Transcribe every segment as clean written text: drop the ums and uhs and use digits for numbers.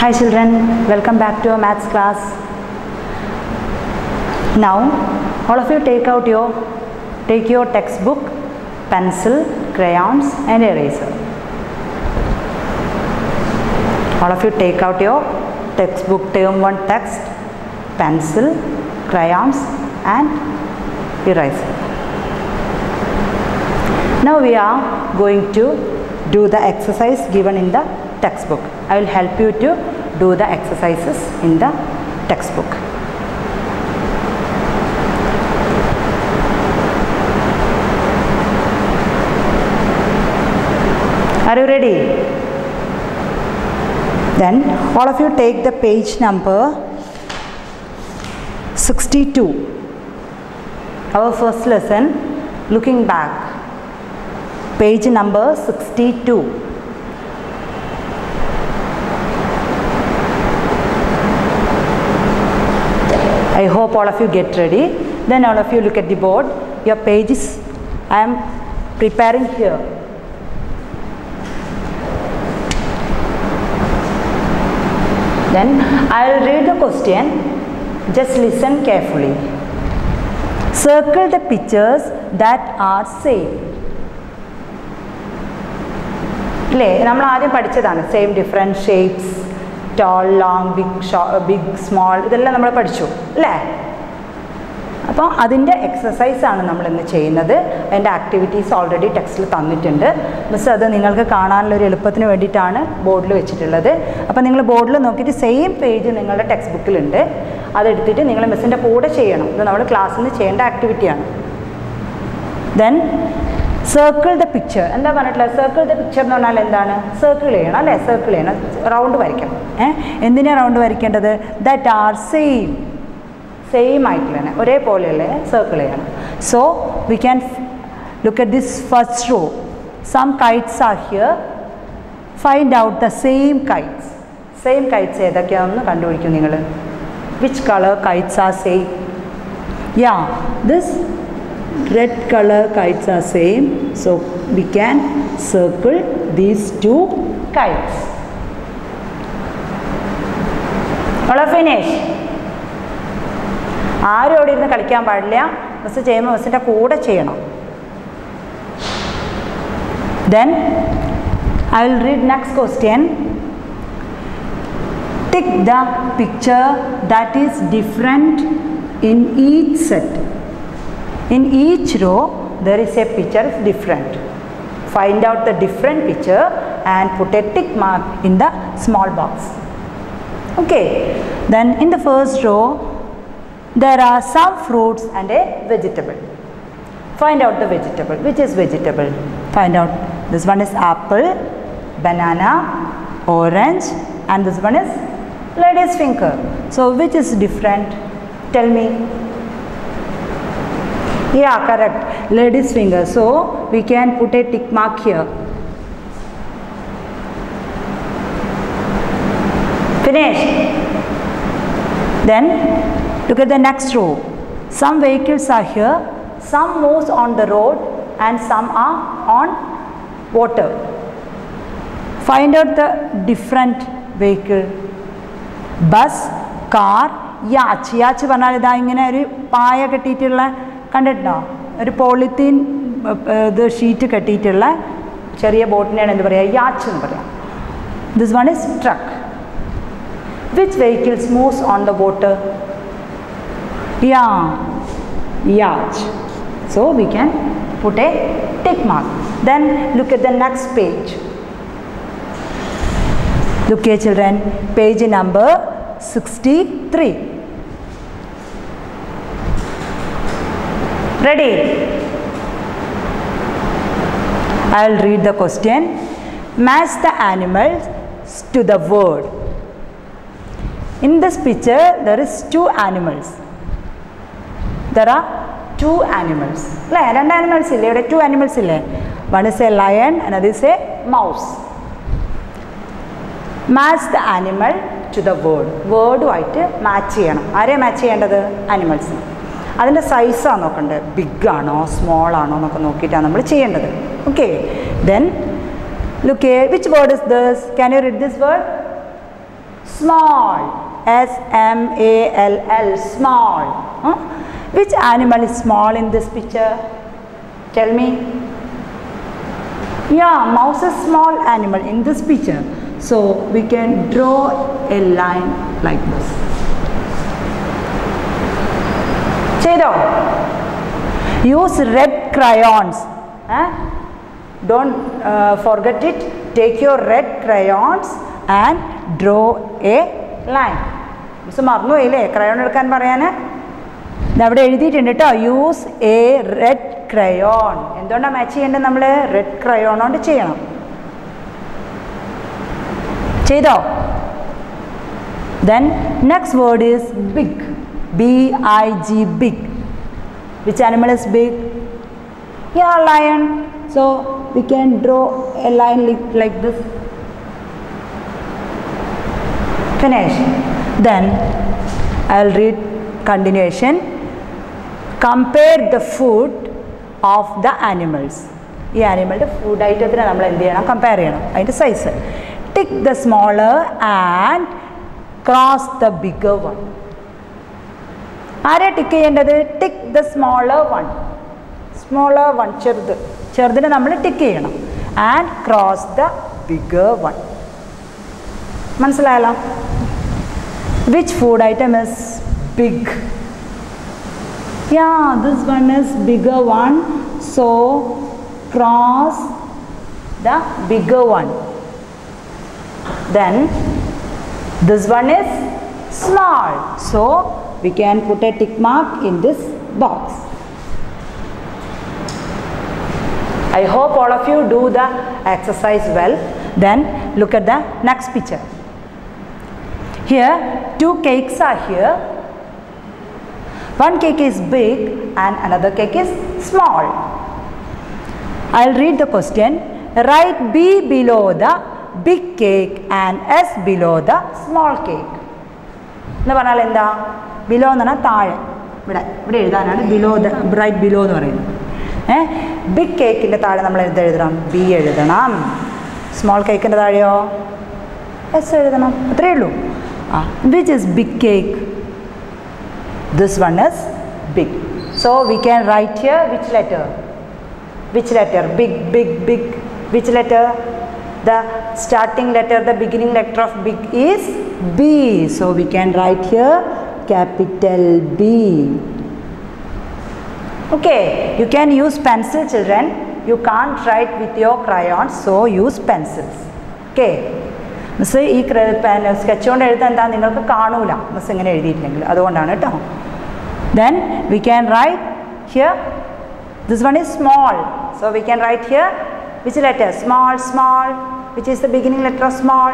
Hi children, welcome back to our maths class. Now all of you take your textbook, pencil, crayons and eraser. All of you take out your textbook, term 1 text, pencil, crayons and eraser. Now we are going to do the exercise given in the textbook. I will help you to do the exercises in the textbook. Are you ready? Then all of you take the page number 62. Our first lesson, looking back. Page number 62. I hope all of you get ready. Then all of you look at the board. Your pages I am preparing here. Then I will read the question. Just listen carefully. Circle the pictures that are same. Same different shapes. Tall, long, big, short, big, small. This is what we studied. So, that's the exercise and the activities already text. Miss, that's you can board. So, you board the same page in the textbook. That's you can miss the class activity. Then, circle the picture. And circle the picture circle round round that are same circle. So we can look at this first row. Some kites are here. Find out the same kites. Same kites which color kites are same? Yeah, this red color kites are same, so we can circle these two kites. All are finished. Then I will read next question. Tick the picture that is different in each set. In each row, there is a picture different. Find out the different picture and put a tick mark in the small box. Okay. Then in the first row, there are some fruits and a vegetable. Find out the vegetable. Which is vegetable? Find out. This one is apple, banana, orange, and this one is lady's finger. So which is different? Tell me. Yeah, correct. Lady's finger. So we can put a tick mark here. Finished. Then look at the next row. Some vehicles are here. Some moves on the road and some are on water. Find out the different vehicle. Bus, car, yacht. Yacht banana da ingane paya kattittulla കണ്ടിട്ടുണ്ടോ ഒരു polythene ഇത് sheet കെട്ടിയിട്ടുള്ള ചെറിയ ബോട്ടിനെയാണ് എന്ത് പറയുക yacht എന്ന് പറയാം. This one is truck. Which vehicles moves on the water? yacht. So we can put a tick mark. Then look at the next page. Look here children, page number 63. Ready? I will read the question. Match the animals to the word. In this picture, there is two animals. There are two animals. Two animals. One is a lion, another is a mouse. Match the animal to the word. Word white match. Are match animals. അതിൻ്റെ സൈസാണ് നോക്കേണ്ടത്. Big ആണോ small ആണോ എന്നൊക്കെ നോക്കിയിട്ടാണ് നമ്മൾ ചെയ്യേണ്ടത്. Okay. Then look here. Which word is this? Can you read this word? Small. S-M-A-L-L. Small. Which animal is small in this picture? Tell me. Yeah, mouse is small animal in this picture. So we can draw a line like this. Chedo. Use red crayons. Don't forget it. Take your red crayons and draw a line. Miss marnu ile crayon edukkan parayana. ഇവിടെ എഴുതിയിട്ടുണ്ട് കേട്ടോ. Use A red crayon. എന്തുകൊണ്ടാണ് match ചെയ്യേണ്ടത്? നമ്മൾ red crayon കൊണ്ട് ചെയ്യണം. ചെയ്തോ? Then next word is big. B-I-G, big. Which animal is big? Yeah, lion. So we can draw a line like this. Finish. Then I'll read continuation. Compare the food of the animals. ഈ ആനിമലിൻ്റെ food ഐറ്റത്തിന് നമ്മൾ എന്ത് ചെയ്യണം? Compare ചെയ്യണം. അതിൻ്റെ size. Tick the smaller and cross the bigger one. ആരെയാണ് tick ചെയ്യേണ്ടത്? Tick the smaller one. Smaller one, ചെറുതിനെ നമ്മൾ ടിക്ക് ചെയ്യണം. And cross the bigger one. മനസ്സിലായല്ലോ? Which food item is big? Yeah, this one is bigger one. So cross the bigger one. Then this one is small. So we can put a tick mark in this box. I hope all of you do the exercise well. Then look at the next picture. Here two cakes are here. One cake is big and another cake is small. I'll read the question. Write B below the big cake and S below the small cake. എന്ന് പറഞ്ഞാൽ എന്താ? Below എന്ന് പറഞ്ഞാൽ താഴെ. ഇവിടെ എഴുതാനാണ് below the, right below എന്ന് പറയുന്നത്. ബിഗ് കേക്കിൻ്റെ താഴെ നമ്മൾ എഴുതണം, ബി എഴുതണം. സ്മോൾ കേക്കിൻ്റെ താഴെയോ എസ് എഴുതണം. അത്രയേ ഉള്ളൂ. Which is big cake? This one is big. So we can write here which letter? Which letter? Big, big, big. Which letter? The starting letter, the beginning letter of big is B. So we can write here capital B. Okay, you can use pencil, children. You can't write with your crayons, so use pencils. Okay. Miss ഈ sketch കൊണ്ട് എഴുതാൻ എന്താ നിങ്ങൾക്ക് കാണൂല miss ഇങ്ങനെ എഴുതിയിട്ടില്ലെങ്കിൽ, അതുകൊണ്ടാണ് കേട്ടോ. Then we can write here, this one is small, so we can write here which letter? Small, small. Which is the beginning letter of small?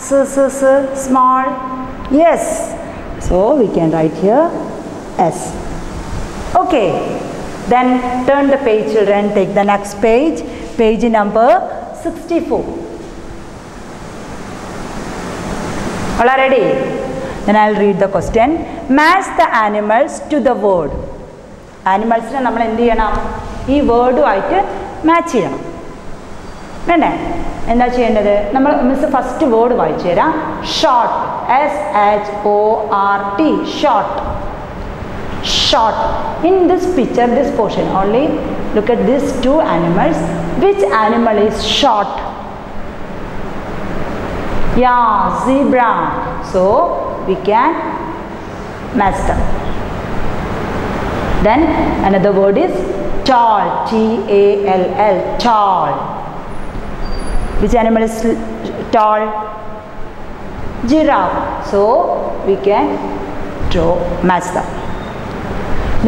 S, s, s, small. Yes, so we can write here S. Okay, then turn the page, children. Take the next page, page number 64. All are ready? Then I'll read the question. Match the animals to the word. Animalsനെ നമ്മൾ എന്ത് ചെയ്യണം? ഈ വേർഡുമായിട്ട് match ചെയ്യണം. വേണ്ടേ? എന്താ ചെയ്യേണ്ടത്? നമ്മൾ miss first word വായിച്ചു തരാം. Short. SHORT. Short. Short. In this picture, this portion only, look at these two animals. Which animal is short? Yeah, zebra. So we can match them. Then another word is tall. TALL. Tall. Which animal is tall? Giraffe. So we can match them.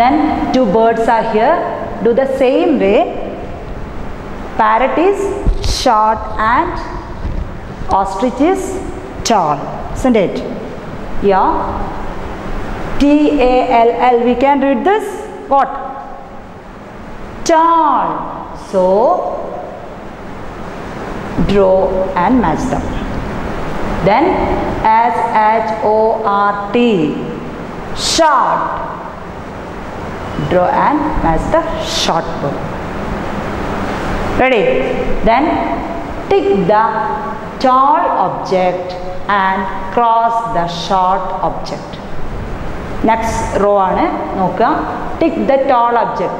Then two birds are here. Do the same way. Parrot is short and ostrich is tall, isn't it? Yeah. TALL. We can read this. What? Tall. So draw and match them. Then SHORT. Short. Draw and match the short bird. Ready? Then tick the tall object and cross the short object. Next row ആണ് നോക്കുക. Tick the tall object.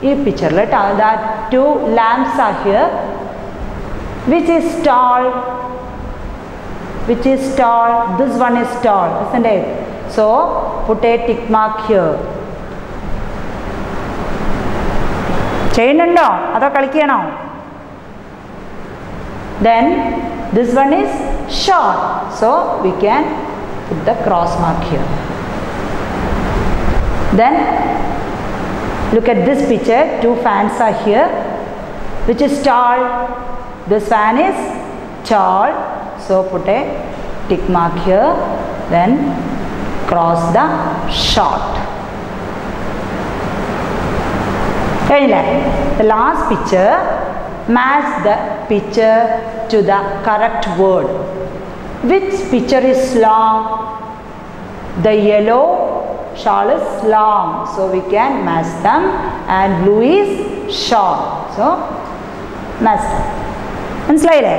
ഈ പിക്ചറിൽ that two lamps are here. Which is tall? Which is tall? This one is tall, isn't it? So put a tick mark here. ചെയ്യുന്നുണ്ടോ അതോ കളിക്കണോ? Then this one is short, so we can put the cross mark here. Then look at this picture. Two fans are here. Which is tall? This fan is tall, so put a tick mark here. Then cross the short. The last picture, match the picture to the correct word. Which picture is long? The yellow shawl is long, so we can match them, and blue is short, so match them. മനസ്സിലായില്ലേ?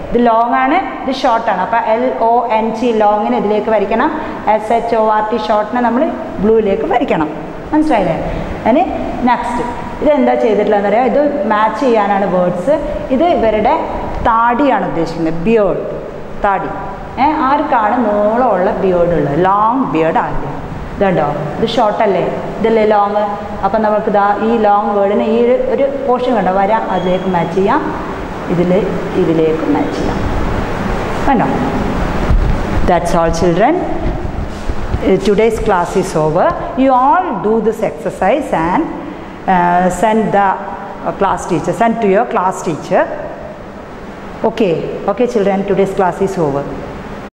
ഇത് long ആണ്, ഇത് ഷോർട്ടാണ്. അപ്പോൾ LONG ലോങ്ങിന് ഇതിലേക്ക് വരയ്ക്കണം, SHORT ഷോർട്ടിനെ നമ്മൾ ബ്ലൂയിലേക്ക് വരയ്ക്കണം. മനസ്സിലായില്ലേ? അതിന് നെക്സ്റ്റ് ഇതെന്താ ചെയ്തിട്ടുള്ളതെന്ന് അറിയാം. ഇത് മാച്ച് ചെയ്യാനാണ് വേർഡ്സ്. ഇത് ഇവരുടെ താടിയാണ് ഉദ്ദേശിക്കുന്നത്, ബിയേർഡ്, താടി. ആർക്കാണ് നീളമുള്ള ബിയേർഡ് ഉള്ളത്? ലോങ് ബിയേർഡ് ആദ്യം. ഇതുണ്ടോ, ഇത് ഷോർട്ടല്ലേ, ഇതല്ലേ ലോങ്. അപ്പം നമുക്ക് ഈ ലോങ് വേർഡിന് ഈ ഒരു പോർഷൻ കണ്ടോ, വരാം, അതിലേക്ക് മാച്ച് ചെയ്യാം, ഇതിലേക്ക് മാച്ച് ചെയ്യാം. കണ്ടോ? That's all, children. Today's class is over. You all do this exercise and send the class teacher, send to your class teacher. Okay, children, today's class is over.